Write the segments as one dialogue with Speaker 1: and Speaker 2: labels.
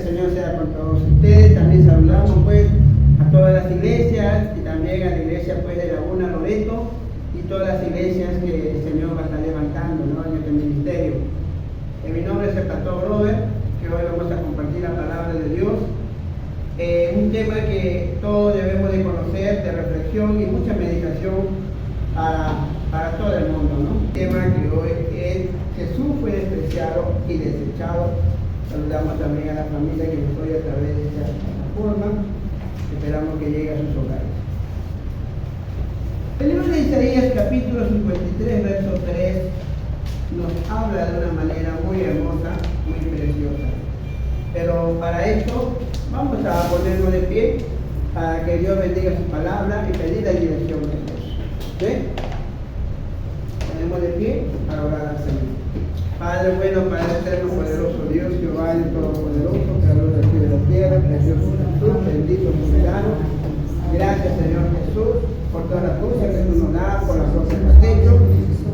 Speaker 1: Señor sea con todos ustedes. También saludamos pues a todas las iglesias y también a la iglesia pues de Laguna Loreto y todas las iglesias que el Señor va a estar levantando, ¿no?, en este ministerio. Mi nombre es el pastor Robert, que hoy vamos a compartir la palabra de Dios. Un tema que todos debemos de conocer, de reflexión y mucha meditación para todo el mundo, ¿no? El tema que hoy es: Jesús fue despreciado y desechado. Saludamos también a la familia que nos oye a través de esta plataforma. Esperamos que llegue a sus hogares. El libro de Isaías, capítulo 53, verso 3, nos habla de una manera muy hermosa, muy preciosa. Pero para esto vamos a ponernos de pie para que Dios bendiga su palabra y pedir la dirección de Dios. ¿Sí? Ponemos de pie para orar al Señor. Padre bueno, Padre eterno, poderoso Dios, Jehová el Todopoderoso, Creador del cielo y de la tierra, precioso Jesús, bendito soberano. Gracias, Señor Jesús, por todas las cosas que tú nos das, por las cosas que has hecho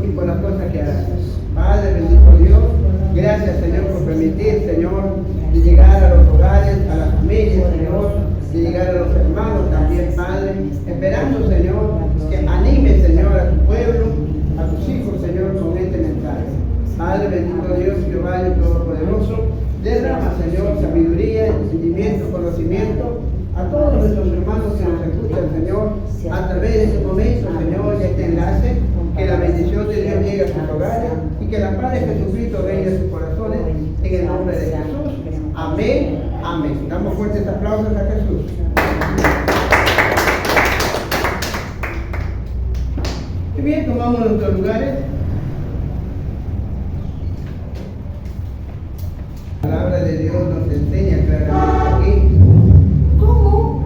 Speaker 1: y por las cosas que harás. Padre bendito Dios, gracias, Señor, por permitir, Señor, de llegar a los hogares, a las familias, Señor, de llegar a los hermanos también, Padre, esperando, Señor, que anime, Señor, a tu pueblo, a tus hijos, Señor, con este mensaje. Padre bendito Dios, Jehová el Todopoderoso, derrama, Señor, sabiduría, entendimiento, conocimiento a todos nuestros hermanos que nos escuchan, Señor, a través de este momento, Señor, de este enlace. Que la bendición de Dios llegue a sus hogares y que la paz de Jesucristo reine en sus corazones, en el nombre de Jesús. Amén, amén. Damos fuertes aplausos a Jesús. Y bien, tomamos nuestros lugares. La palabra de Dios nos enseña claramente aquí cómo,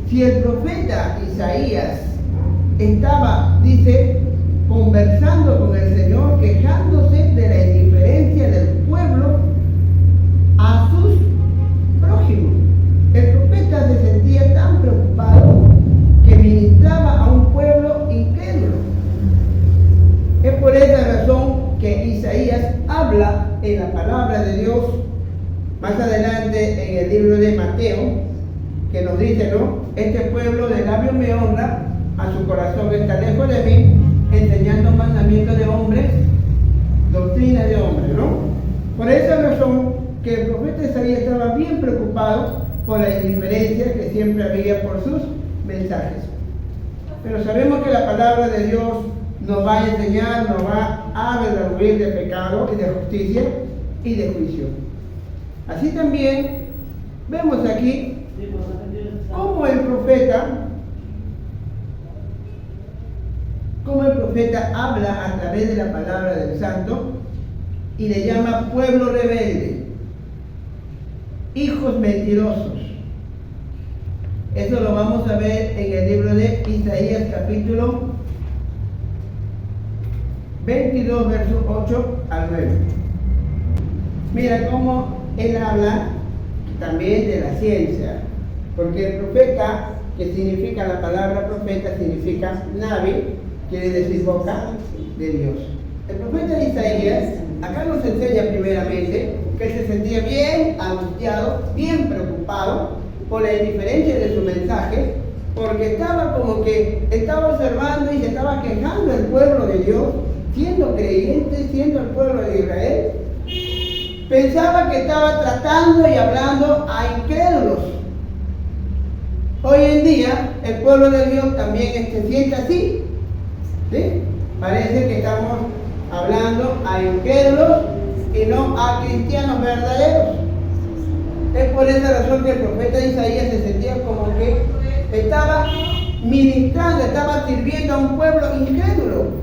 Speaker 1: si el profeta Isaías estaba, dice, conversando con el Señor, quejándose de la indiferencia del pueblo a sus prójimos. El profeta se sentía tan preocupado que ministraba a un pueblo incrédulo. Es por esa razón que Isaías habla en la palabra de Dios más adelante en el libro de Mateo, que nos dice, ¿no? Este pueblo de labios me honra, a su corazón está lejos de mí, enseñando mandamientos de hombres, doctrina de hombres, ¿no? Por esa razón que el profeta Isaías estaba bien preocupado por la indiferencia que siempre había por sus mensajes. Pero sabemos que la palabra de Dios nos va a enseñar, nos va a redarguir de pecado y de justicia y de juicio. Así también vemos aquí cómo el profeta habla a través de la palabra del santo y le llama pueblo rebelde, hijos mentirosos. Eso lo vamos a ver en el libro de Isaías capítulo 22, versos 8 al 9. Mira cómo él habla también de la ciencia, porque el profeta, que significa la palabra profeta, significa navi, quiere decir boca de Dios. El profeta Isaías acá nos enseña primeramente que él se sentía bien angustiado, bien preocupado por la indiferencia de su mensaje, porque estaba como que estaba observando y se estaba quejando el pueblo de Dios, siendo creyente, siendo el pueblo de Israel. Pensaba que estaba tratando y hablando a incrédulos. Hoy en día el pueblo de Dios también se siente así. ¿Sí? Parece que estamos hablando a incrédulos y no a cristianos verdaderos. Es por esa razón que el profeta Isaías se sentía como que estaba ministrando, estaba sirviendo a un pueblo incrédulo.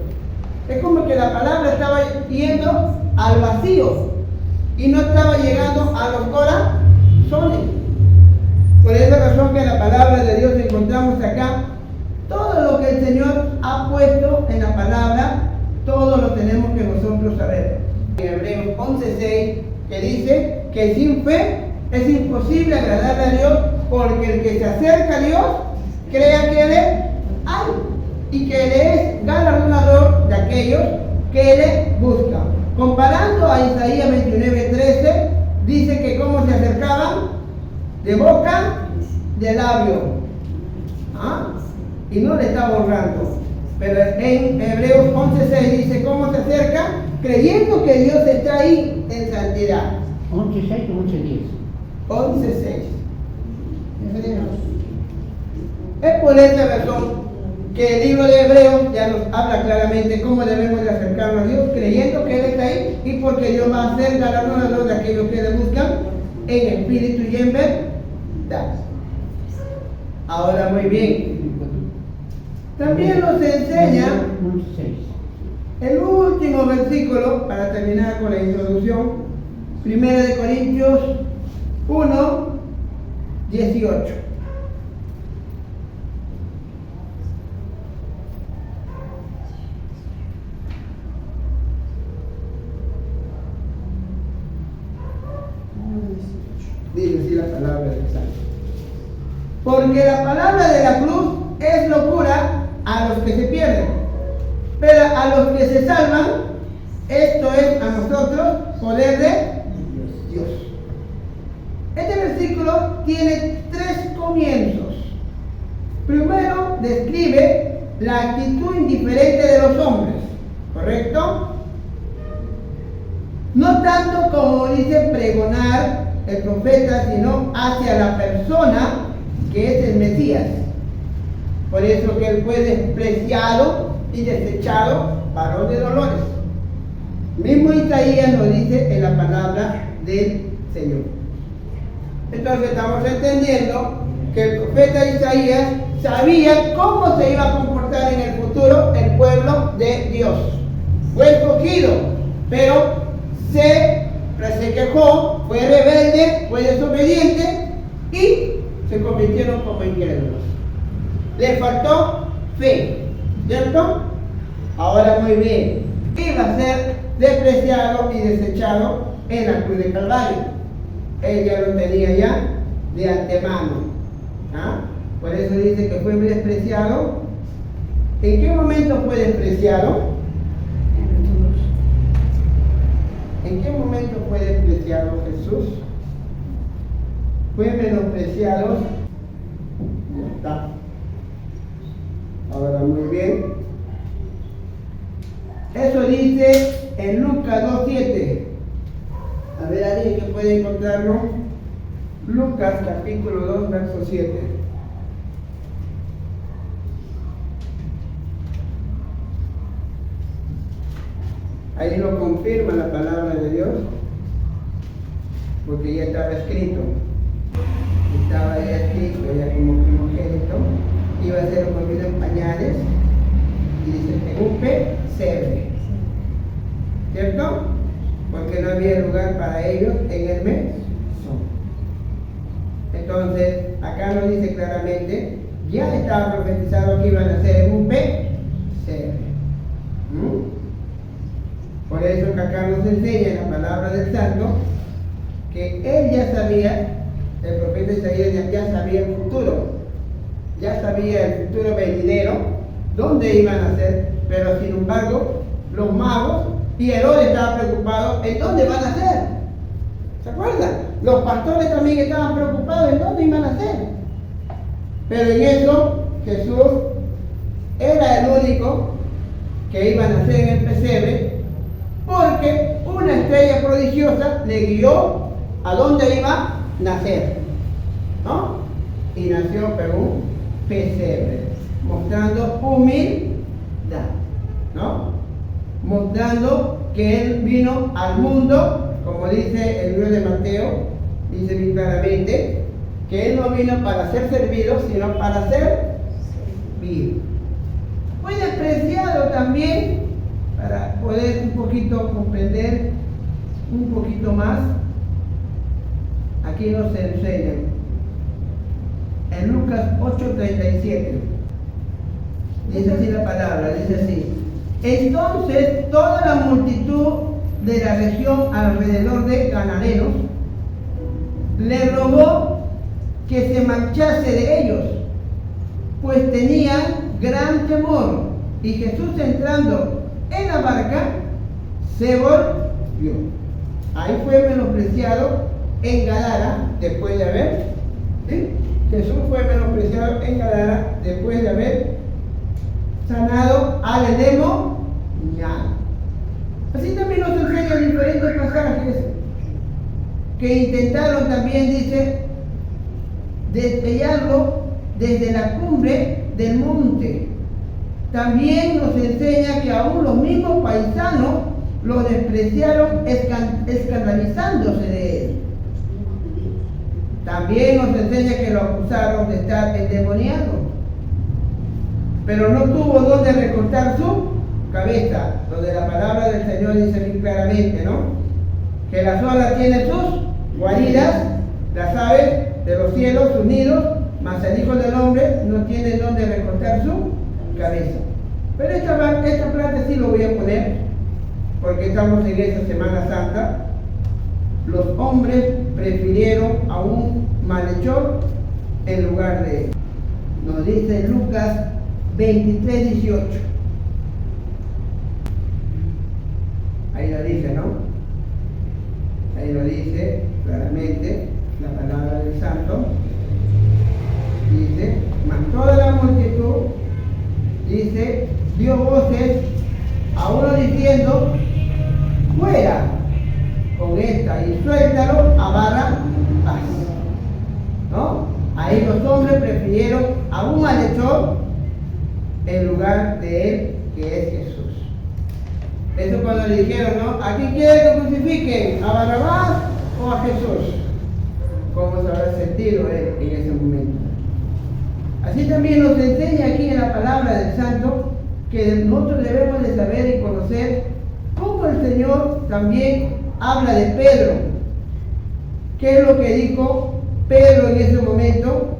Speaker 1: Es como que la palabra estaba yendo al vacío y no estaba llegando a los corazones. Por esa razón que la palabra de Dios encontramos acá. Todo lo que el Señor ha puesto en la palabra, todo lo tenemos que nosotros saber. En Hebreos 11:6, que dice que sin fe es imposible agradarle a Dios, porque el que se acerca a Dios, crea que Él hay y que Él es galardonador de aquellos que le buscan. Comparando a Isaías 29:13, dice que cómo se acercaban, de boca, de labio. ¿Ah? Y no le está borrando. Pero en Hebreos 11:6 dice cómo se acerca, creyendo que Dios está ahí en santidad.
Speaker 2: 11:6 o 11:10.
Speaker 1: 11:6. Es por esta razón que el libro de Hebreos ya nos habla claramente cómo debemos de acercarnos a Dios, creyendo que Él está ahí y porque Dios va a hacer galardonador de aquellos que le buscan en espíritu y en verdad. Ahora muy bien. También nos enseña
Speaker 2: 11:6.
Speaker 1: el último versículo para terminar con la introducción, 1 de Corintios 1:18. Dice así la palabra del Santo. Porque la palabra de la cruz es locura a los que se pierden, pero a los que se salvan, esto es a nosotros poder de Dios. Este versículo tiene 3 comienzos. Primero describe la actitud indiferente de los hombres, ¿correcto? No tanto como dice pregonar el profeta, sino hacia la persona que es el Mesías. Por eso que él fue despreciado y desechado, varón de dolores. Mismo Isaías nos dice en la palabra del Señor. Entonces estamos entendiendo que el profeta Isaías sabía cómo se iba a comportar en el futuro el pueblo de Dios. Fue escogido, pero se quejó, fue rebelde, fue desobediente y se convirtieron como incrédulos. Le faltó fe, ¿cierto? Ahora muy bien, iba a ser despreciado y desechado en la cruz de Calvario. Él ya lo tenía ya de antemano. ¿Ah? Por eso dice que fue despreciado. ¿En qué momento fue despreciado? ¿En qué momento fue despreciado Jesús? Fue menospreciado. Ya está. Ahora muy bien. Eso dice en Lucas 2:7. A ver, alguien que puede encontrarlo. Lucas capítulo 2, verso 7. Ahí lo confirma la palabra de Dios, porque ya estaba escrito. Estaba ya escrito, ya como primogénito, iba a ser comido en pañales, y dice, en un pesebre, ¿cierto? Porque no había lugar para ellos en el mesón. Entonces, acá nos dice claramente, ya estaba profetizado que iban a ser en un pesebre. Por eso que acá nos enseña en la palabra del Santo que él ya sabía, el profeta Isaías ya sabía el futuro, ya sabía el futuro venidero, dónde iban a ser, pero sin embargo, los magos y Herodes estaban preocupados en dónde van a ser. ¿Se acuerdan? Los pastores también estaban preocupados en dónde iban a ser. Pero en eso, Jesús era el único que iba a nacer en el pesebre, porque una estrella prodigiosa le guió a dónde iba a nacer, ¿no? Y nació en un pesebre, mostrando humildad, ¿no? Mostrando que él vino al mundo, como dice el libro de Mateo, dice bien claramente, que él no vino para ser servido, sino para servir. Fue despreciado también, para poder un poquito comprender un poquito más. Aquí nos enseña en Lucas 8:37, dice así la palabra, dice así: entonces toda la multitud de la región alrededor de Ganarenos le rogó que se marchase de ellos, pues tenían gran temor. Y Jesús, entrando en la barca, se volvió. Ahí fue menospreciado en Gadara después de haber, ¿sí? Jesús fue menospreciado en Gadara después de haber sanado al endemoniado. Así también nos enseña diferentes pasajes que intentaron también, dice, despeñarlo desde la cumbre del monte. También nos enseña que aún los mismos paisanos lo despreciaron escandalizándose de él. También nos enseña que lo acusaron de estar endemoniado, pero no tuvo donde recortar su cabeza, donde la palabra del Señor dice bien claramente, ¿no? Que la sola tiene sus guaridas, las aves de los cielos, sus nidos, mas el Hijo del Hombre no tiene donde recortar su cabeza. Pero esta parte sí lo voy a poner, porque estamos en esta Semana Santa. Los hombres prefirieron a un malhechor en lugar de él. Nos dice Lucas 23:18. Ahí lo dice, ¿no? Ahí lo dice claramente la palabra del Santo. Dice, mas toda la multitud, dice, dio voces a uno diciendo, fuera con esta y suéltalo a Barrabás, ¿no? Ahí los hombres prefirieron a un malhechor en lugar de él, que es Jesús. Eso cuando le dijeron, ¿no? ¿A quién quiere que crucifiquen? ¿A Barrabás o a Jesús? ¿Cómo se habrá sentido él en ese momento? Así también nos enseña aquí en la palabra del Santo que nosotros debemos de saber y conocer cómo el Señor también habla de Pedro. ¿Qué es lo que dijo Pedro en ese momento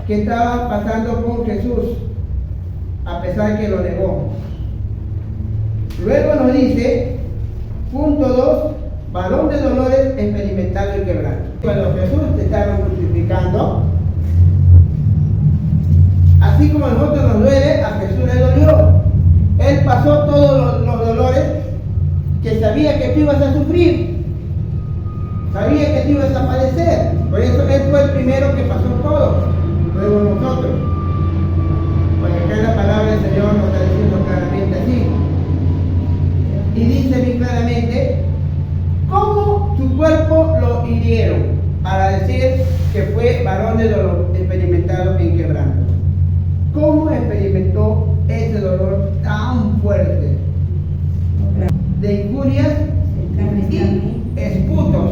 Speaker 1: que estaba pasando con Jesús, a pesar que lo negó? Luego nos dice, punto 2, varón de dolores, experimentado el quebranto. Cuando Jesús te estaba crucificando, así como a nosotros nos duele, a Jesús le dolió. Él pasó todos los dolores que sabía que tú ibas a sufrir. Sabía que tú ibas a padecer. Por eso Él fue el primero que pasó todo. Luego nosotros. Porque acá en la palabra del Señor nos está diciendo claramente así. Y dice bien claramente cómo su cuerpo lo hirieron, para decir que fue varón de dolor, experimentado en quebranto. ¿Cómo experimentó ese dolor tan fuerte? De injurias y esputos.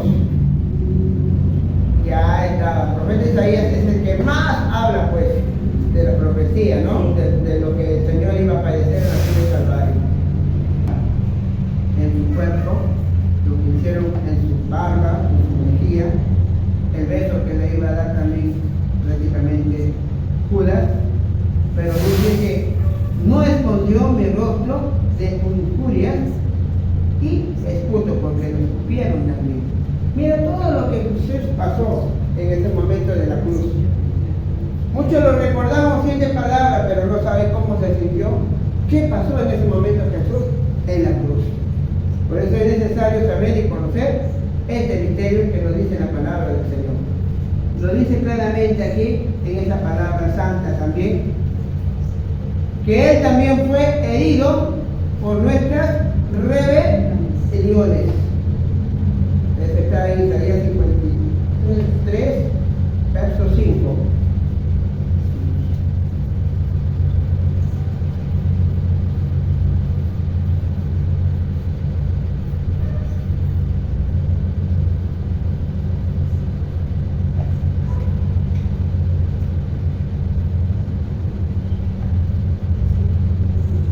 Speaker 1: Ya está, el profeta Isaías es el que más habla, pues, de la profecía, ¿no? De lo que el Señor iba a padecer en la cruz de Calvario. En su cuerpo, lo que hicieron en su barba, en su mejilla, el beso que le iba a dar también prácticamente Judas, pero dice que no escondió mi rostro de injurias y esputo, porque lo escupieron también. Mira todo lo que Jesús pasó en ese momento de la cruz. Muchos lo recordamos sin de palabras, pero no saben cómo se sintió. ¿Qué pasó en ese momento Jesús en la cruz? Por eso es necesario saber y conocer este misterio que nos dice la palabra del Señor. Lo dice claramente aquí, en esta palabra santa también, que Él también fue herido por nuestras rebeliones. Eso está en Isaías 53, verso 5.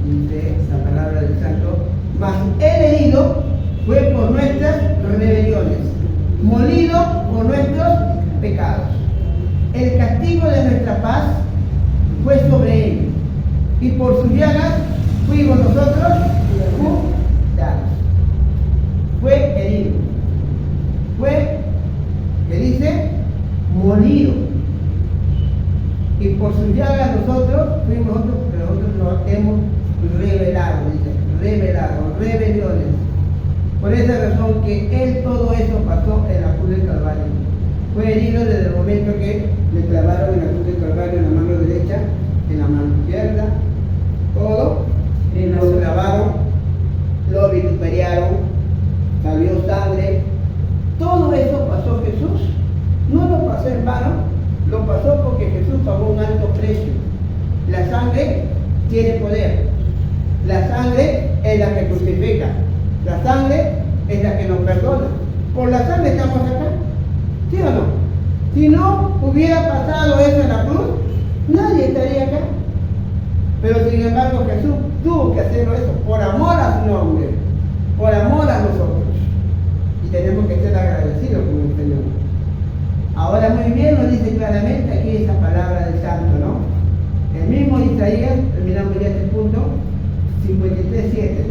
Speaker 1: Dice la palabra del Santo, mas el herido fue por nuestras rebeliones, molido por nuestros pecados. El castigo de nuestra paz fue sobre él, y por sus llagas fuimos nosotros curados. Fue herido, fue, ¿qué dice? Molido, y por sus llagas nosotros fuimos nosotros, pero nosotros nos hemos revelado, dice, revelado, rebeliones. Por esa razón que Él todo eso pasó en la cruz del Calvario. Fue herido desde el momento que le clavaron en la cruz del Calvario en la mano derecha, en la mano izquierda, todo, lo clavaron, lo vituperiaron, salió sangre. Todo eso pasó Jesús. No lo pasó en vano, lo pasó porque Jesús pagó un alto precio. La sangre tiene poder. La sangre es la que justifica. La sangre es la que nos perdona. Por la sangre estamos acá. ¿Sí o no? Si no hubiera pasado eso en la cruz, nadie estaría acá. Pero sin embargo Jesús tuvo que hacerlo eso por amor a su nombre, por amor a nosotros. Y tenemos que ser agradecidos con el Señor. Ahora muy bien nos dice claramente aquí esta palabra del Santo, ¿no? El mismo Isaías, terminamos ya este punto, 53:7.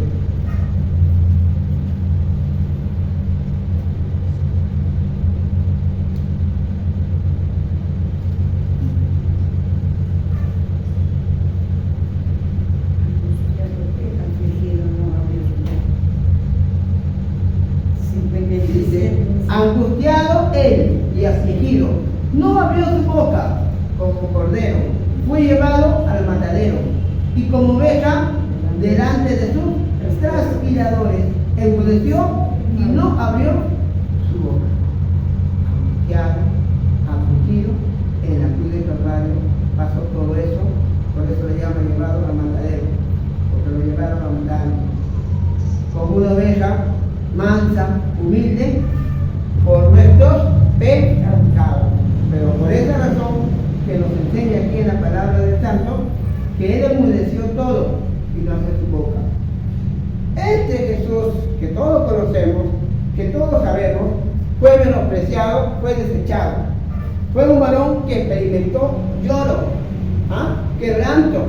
Speaker 1: Angustiado él y afligido, no abrió su boca como cordero, fue llevado al matadero, y como oveja delante de sus trasquiladores, enmudeció y no abrió su boca. Angustiado, afligido, en la cruz del Calvario pasó todo eso, por eso le llaman llevado al matadero, porque lo llevaron a matar. Como una oveja mansa, humilde, por nuestros pecados. Pero por esa razón que nos enseña aquí en la palabra del Santo, que Él enmudeció todo y no abrió su boca. Este Jesús, que todos conocemos, que todos sabemos, fue menospreciado, fue desechado. Fue un varón que experimentó lloro, quebranto,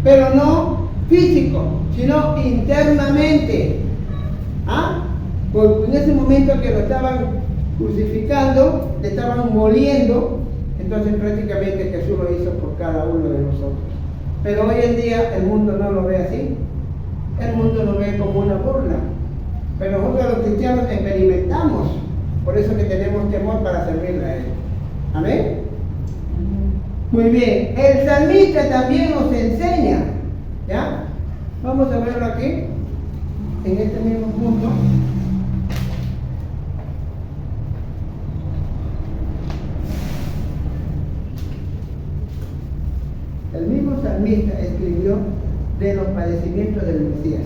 Speaker 1: pero no físico, sino internamente. Porque en ese momento que lo estaban crucificando, le estaban moliendo, entonces prácticamente Jesús lo hizo por cada uno de nosotros. Pero hoy en día el mundo no lo ve así, el mundo lo ve como una burla, pero nosotros los cristianos experimentamos, por eso que tenemos temor para servirle a Él. ¿Amén? Muy bien, el salmista también nos enseña, ¿ya? Vamos a verlo aquí, en este mismo punto. El mismo salmista escribió de los padecimientos del Mesías.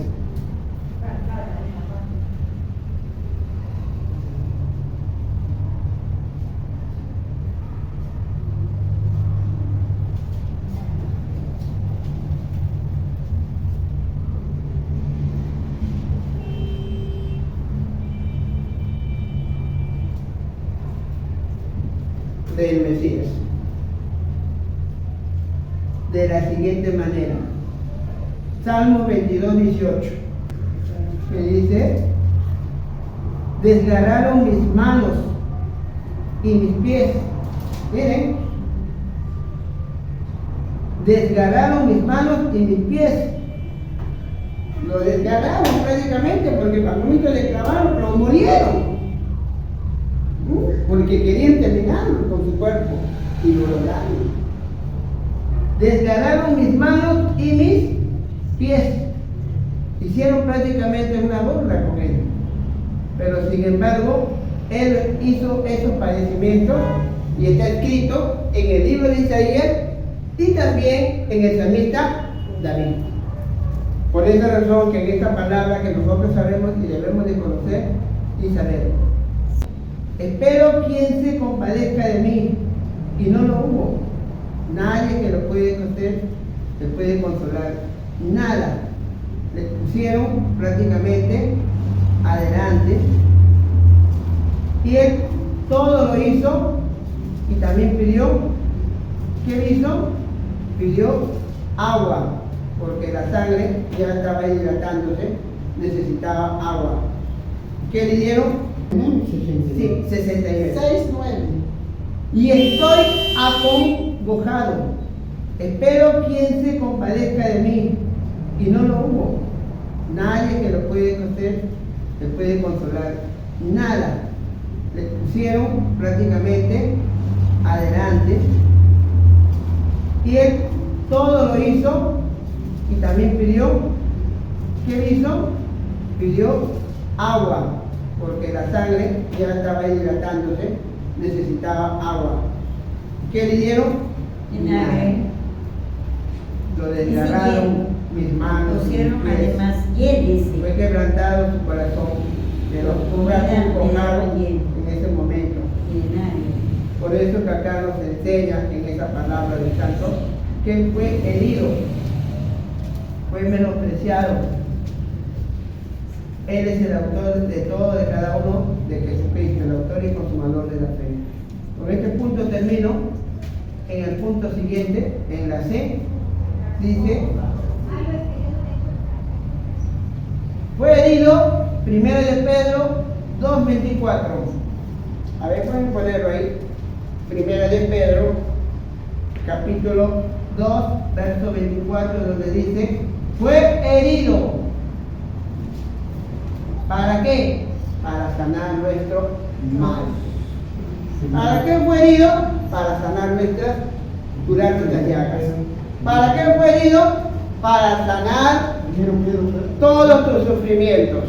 Speaker 1: Del Mesías. De la siguiente manera. Salmo 22:18. Que dice: desgarraron mis manos y mis pies. Miren. Desgarraron mis manos y mis pies. Lo desgarraron prácticamente porque al momento de clavarlo lo murieron. Porque querían terminar con su cuerpo y lo lograron. Desgarraron mis manos y mis pies. Hicieron prácticamente una burla con él. Pero sin embargo, él hizo esos padecimientos y está escrito en el libro de Isaías y también en el salmista David. Por esa razón que en esta palabra que nosotros sabemos y debemos de conocer y saber. Espero quien se compadezca de mí, y no lo hubo. Nadie que lo puede conocer, le puede consolar. Nada. Le pusieron prácticamente adelante. Y él todo lo hizo y también pidió. ¿Qué hizo? Pidió agua, porque la sangre ya estaba hidratándose, necesitaba agua. ¿Qué le dieron? Sí, 69.
Speaker 3: 6:9.
Speaker 1: Y estoy acongojado. Espero quien se compadezca de mí. Y no lo hubo. Nadie que lo puede conocer, le puede consolar. Nada. Le pusieron prácticamente adelante. Y él todo lo hizo y también pidió. ¿Qué hizo? Pidió agua, porque la sangre ya estaba hidratándose, necesitaba agua. ¿Qué le dieron?
Speaker 3: Vinagre.
Speaker 1: Lo desgarraron mis manos.
Speaker 3: Pusieron
Speaker 1: mis pies.
Speaker 3: además hiel, dice.
Speaker 1: Fue quebrantado su corazón, pero fue acongojado en ese momento.
Speaker 3: Vinagre.
Speaker 1: Por eso que acá nos enseña en esa palabra del Santo que él fue herido, fue menospreciado. Él es el autor de todo, de cada uno de Jesucristo, el autor y consumador de la fe. Con este punto termino. En el punto siguiente, en la C, dice: fue herido, 1 de Pedro 2:24. A ver, pueden ponerlo ahí. 1 de Pedro, capítulo 2, verso 24, donde dice: fue herido. ¿Para qué? Para sanar nuestro mal. ¿Para qué fue herido? Para sanar curar nuestras llagas. ¿Para qué fue herido? Para sanar todos tus sufrimientos.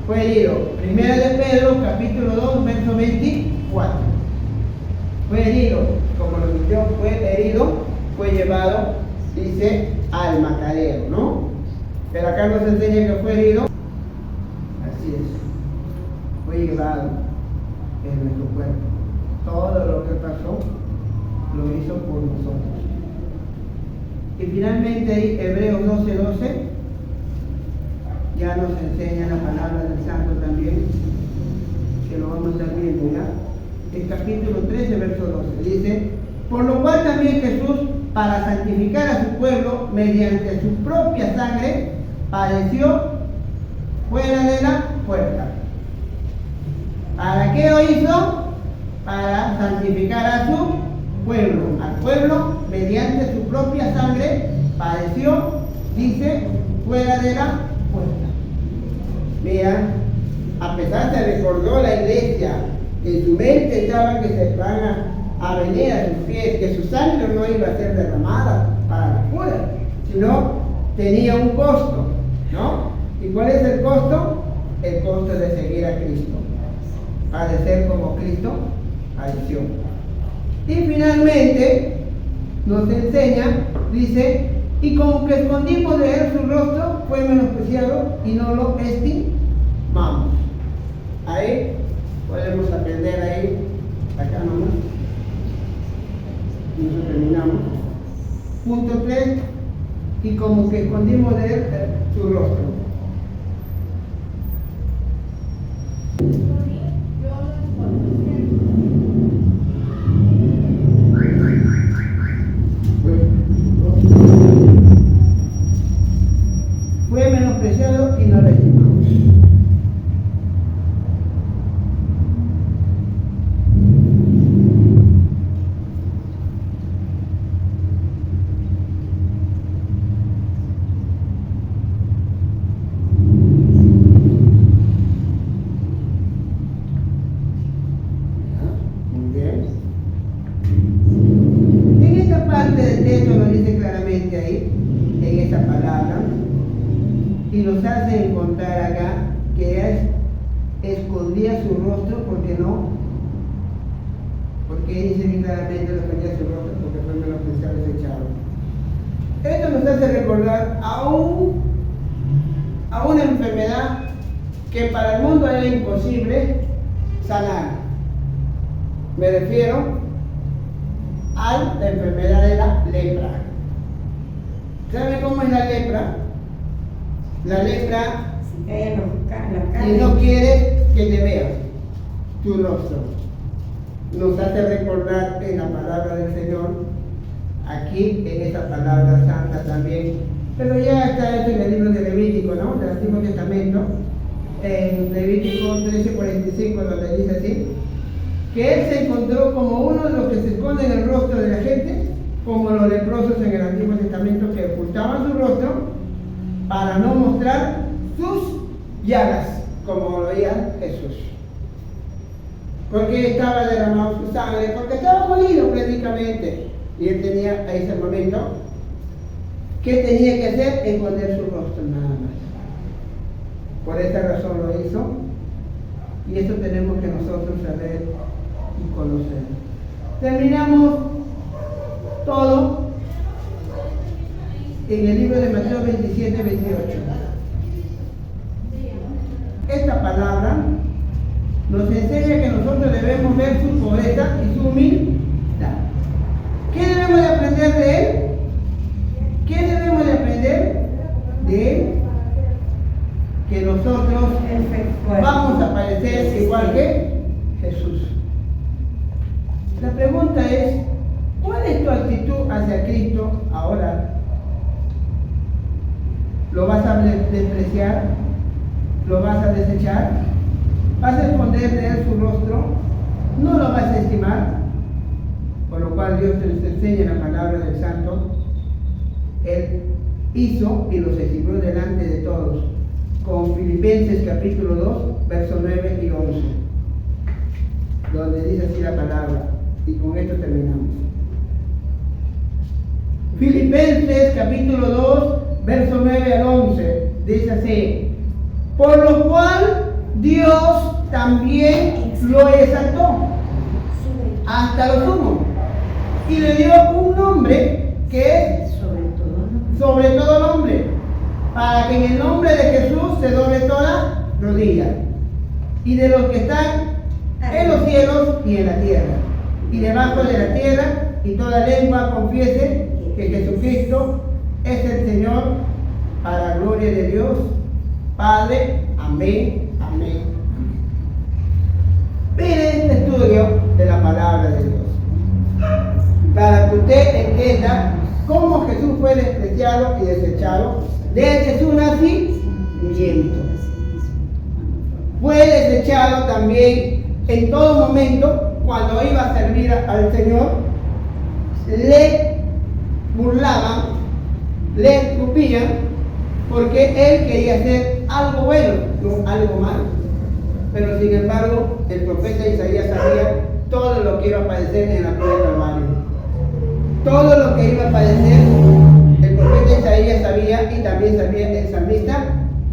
Speaker 1: Fue herido. 1 de Pedro, capítulo 2, verso 24. Fue herido, como lo dijo, fue herido, fue llevado, dice, al matadero, ¿no? Pero acá nos enseña que fue herido. Así es, fue llevado en nuestro cuerpo. Todo lo que pasó lo hizo por nosotros. Y finalmente ahí, Hebreos 12:12, ya nos enseña la palabra del Santo también, que lo vamos a estar viendo ya. El capítulo 13, verso 12, dice: por lo cual también Jesús, para santificar a su pueblo mediante su propia sangre, padeció fuera de la puerta. ¿Para qué lo hizo? Para santificar a su pueblo. Al pueblo, mediante su propia sangre, padeció, dice, fuera de la puerta. Mira, a pesar se recordó la iglesia, en su mente estaba que se van a venir a sus pies, que su sangre no iba a ser derramada para la cura, sino tenía un costo, ¿no? ¿Y cuál es el costo? El costo de seguir a Cristo, padecer como Cristo padeció. Y finalmente nos enseña, dice: y como que escondimos de él su rostro, fue menospreciado y no lo estimamos. Ahí podemos aprender ahí, acá nomás. Y eso terminamos. Punto 3, y como que escondimos de él su rostro. Fue menospreciado y no lo estimamos. Muy bien. En esta parte del texto nos dice claramente ahí, en esta palabra, y nos hace encontrar acá que escondía su rostro porque dice que claramente escondía su rostro porque fue menospreciado y desechado. Esto nos hace recordar a una enfermedad que para el mundo era imposible sanar. Me refiero a la enfermedad de la lepra. ¿Saben cómo es la lepra? La lepra,
Speaker 3: Se cae la
Speaker 1: si
Speaker 3: carne.
Speaker 1: no quiere que te vea tu rostro, nos hace recordar en la palabra del Señor, aquí en esta palabra santa también, pero ya está eso en el libro de Levítico, ¿no? Del Antiguo Testamento, en Levítico 13:45, donde dice así, que él se encontró como uno de los que se esconden el rostro de la gente, como los leprosos en el Antiguo Testamento que ocultaban su rostro para no mostrar sus llagas, como lo oía Jesús. Porque estaba derramado su sangre, porque estaba molido prácticamente. Y él tenía a ese momento, ¿qué tenía que hacer? Esconder su rostro nada más. Por esta razón lo hizo. Y eso tenemos que nosotros saber y conocer. Terminamos todo en el libro de Mateo 27, 28. Esta palabra nos enseña que nosotros debemos ver su pobreza y su humildad. ¿Qué debemos de aprender de él? ¿Qué debemos de aprender de él? Que nosotros vamos a parecer igual que Jesús. La pregunta es, ¿cuál es tu actitud hacia Cristo ahora? ¿Lo vas a despreciar? ¿Lo vas a desechar? ¿Vas a esconder de él su rostro? ¿No lo vas a estimar? Por lo cual Dios te enseña en la palabra del Santo. Él hizo y los estimó delante de todos. Con Filipenses capítulo 2, versos 9 y 11. Donde dice así la palabra. Y con esto terminamos. Filipenses capítulo 2, versos 9 al 11. Dice así. Por lo cual Dios también lo exaltó hasta lo sumo y le dio un nombre que es sobre todo nombre, para que en el nombre de Jesús se doble toda rodilla, y de los que están en los cielos y en la tierra, y debajo de la tierra, y toda lengua confiese que Jesucristo es el Señor, para la gloria de Dios Padre. Amén, amén, amén. Miren este estudio de la palabra de Dios, para que usted entienda cómo Jesús fue despreciado y desechado desde su nacimiento. Fue desechado también en todo momento cuando iba a servir al Señor. Le burlaban, le escupían, porque él quería hacer algo bueno, no algo malo. Pero sin embargo, el profeta Isaías sabía todo lo que iba a padecer en la cruz del Calvario. Todo lo que iba a padecer, el profeta Isaías sabía, y también sabía el salmista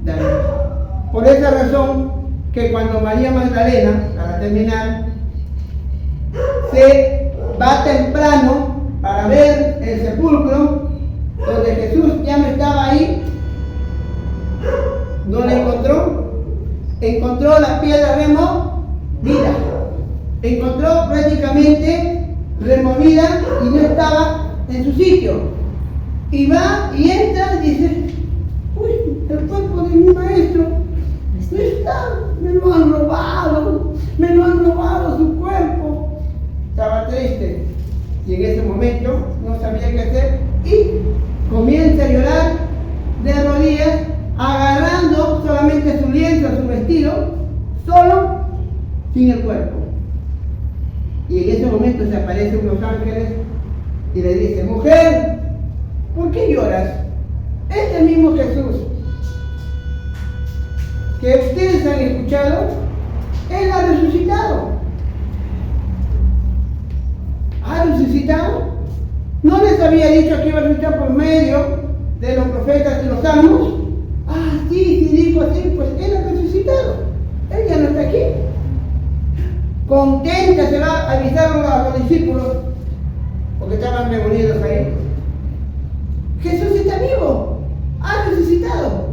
Speaker 1: David. Por esa razón, que cuando María Magdalena, para terminar, se va temprano para ver el sepulcro, donde Jesús ya no estaba ahí, no la encontró la piedra removida, encontró prácticamente removida y no estaba en su sitio. Y va y entra y dice, uy, el cuerpo de mi maestro no está, me lo han robado su cuerpo. Estaba triste y en ese momento no sabía qué hacer y comienza a llorar de rodillas, agarrando solamente su lienzo, su vestido, solo, sin el cuerpo. Y en ese momento se aparecen unos ángeles y le dicen, mujer, ¿por qué lloras? Este mismo Jesús que ustedes han escuchado, Él ha resucitado. ¿Ha resucitado? ¿No les había dicho que iba a resucitar por medio de los profetas y los salmos? Ah, sí, dijo así, pues Él ha resucitado. Él ya no está aquí. Contenta se va a avisar a los discípulos, porque estaban reunidos ahí. Jesús está vivo, ha resucitado.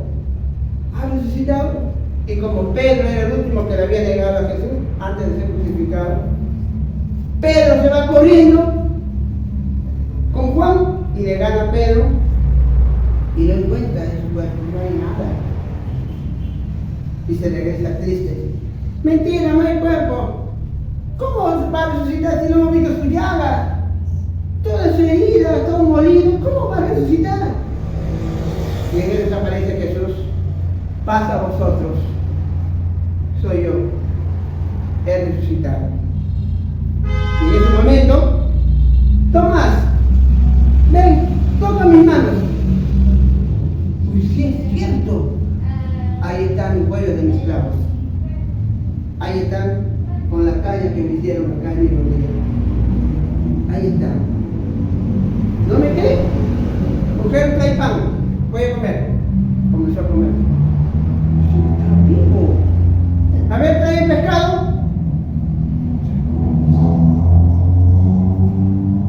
Speaker 1: Ha resucitado. Y como Pedro era el último que le había negado a Jesús antes de ser crucificado, Pedro se va corriendo con Juan y le gana a Pedro y lo encuentra en su cuerpo, no hay nada. Y se regresa triste. Mentira, no hay cuerpo. ¿Cómo va a resucitar si no hemos visto su llaga? Toda su herida, todo molido, ¿cómo va a resucitar? Y en eso aparece Jesús. Pasa a vosotros, soy yo, he resucitado. Y en ese momento, Tomás, ven, toca mis manos. Uy, sí es cierto. Ahí está mi cuello de ahí está. ¿No me cree? Mujer, trae pan, voy a comer. Comenzó a comer. Sí, está vivo. A ver, trae pescado.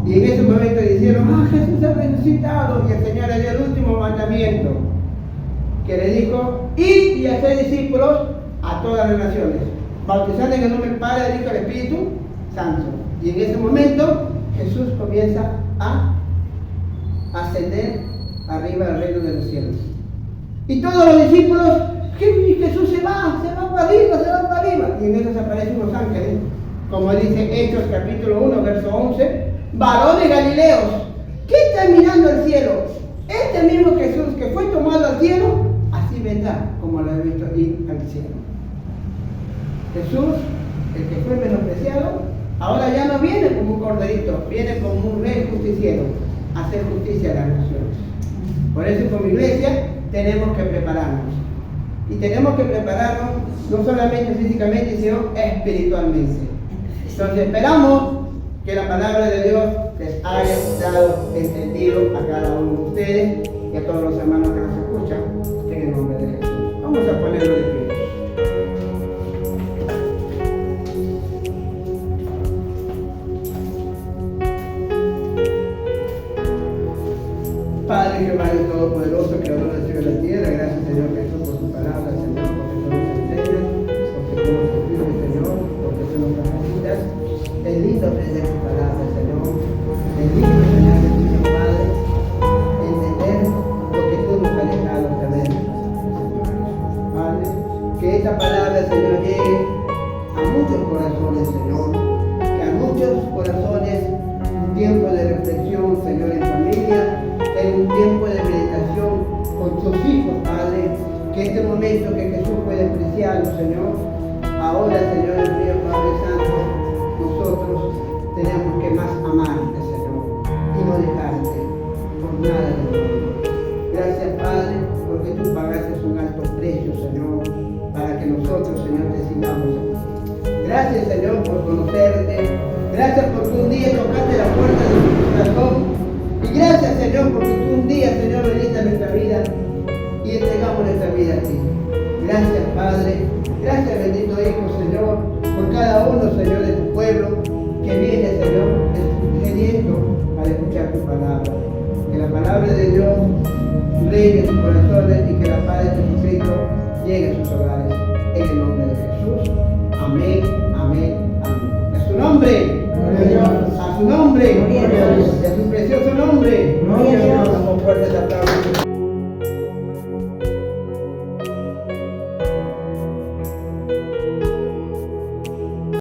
Speaker 1: Y en ese momento dijeron, Jesús ha resucitado. Y el Señor le dio el último mandamiento, que le dijo, id y hacer discípulos a todas las naciones, bautizando en el nombre del Padre, del Hijo y del Espíritu Santo. Y en ese momento Jesús comienza a ascender arriba al reino de los cielos. Y todos los discípulos, Jesús se va para arriba, se va para arriba. Y en eso aparecen los ángeles, como dice Hechos capítulo 1, verso 11, varones galileos, ¿qué están mirando al cielo? Este mismo Jesús que fue tomado al cielo, así vendrá, como lo he visto ir al cielo. Jesús, el que fue menospreciado, ahora ya no viene como un corderito, viene como un rey justiciero, a hacer justicia a las naciones. Por eso como iglesia tenemos que prepararnos. Y tenemos que prepararnos no solamente físicamente, sino espiritualmente. Entonces esperamos que la palabra de Dios les haya dado entendido a cada uno de ustedes y a todos los hermanos que nos escuchan, en el nombre de Jesús. Vamos a ponerlo de pie. Padre Jehová Dios Todopoderoso, Creador del cielo y la tierra, gracias Señor Jesús por tu palabra, Señor, porque tú nos enseñas, porque tú nos sirves, Señor, porque tú nos capacitas. Es lindo aprender tu palabra, Señor. Es lindo, Señor, Jesús, Padre, entender lo que tú nos has dejado saber, Señor. Padre, que esta palabra, Señor, llegue a muchos corazones, Señor, que a muchos corazones un tiempo de reflexión, Señor, en familia, en un tiempo de meditación con tus hijos, Padre, que este momento que Jesús fue despreciado, Señor, ahora, Señor, el mío Padre Santo, nosotros tenemos que más amarte, Señor, y no dejarte por nada del mundo. Gracias, Padre, porque tú pagaste un alto precio, Señor, para que nosotros, Señor, te sigamos. Gracias, Señor, por conocerte. Gracias porque un día tocaste la puerta de nuestro corazón. Y gracias, Señor, porque tú un día, Señor, viniste a nuestra vida y entregamos nuestra vida a ti. Gracias, Padre. Gracias, bendito Hijo, Señor, por cada uno, Señor, de tu pueblo que viene, Señor, sediento para escuchar tu palabra. Que la palabra de Dios reine en sus corazones y que la paz de Jesucristo llegue a sus hogares. En el nombre de Jesús. Amén, amén, amén. A su nombre. A su nombre. A su precioso nombre. Damos fuertes aplausos.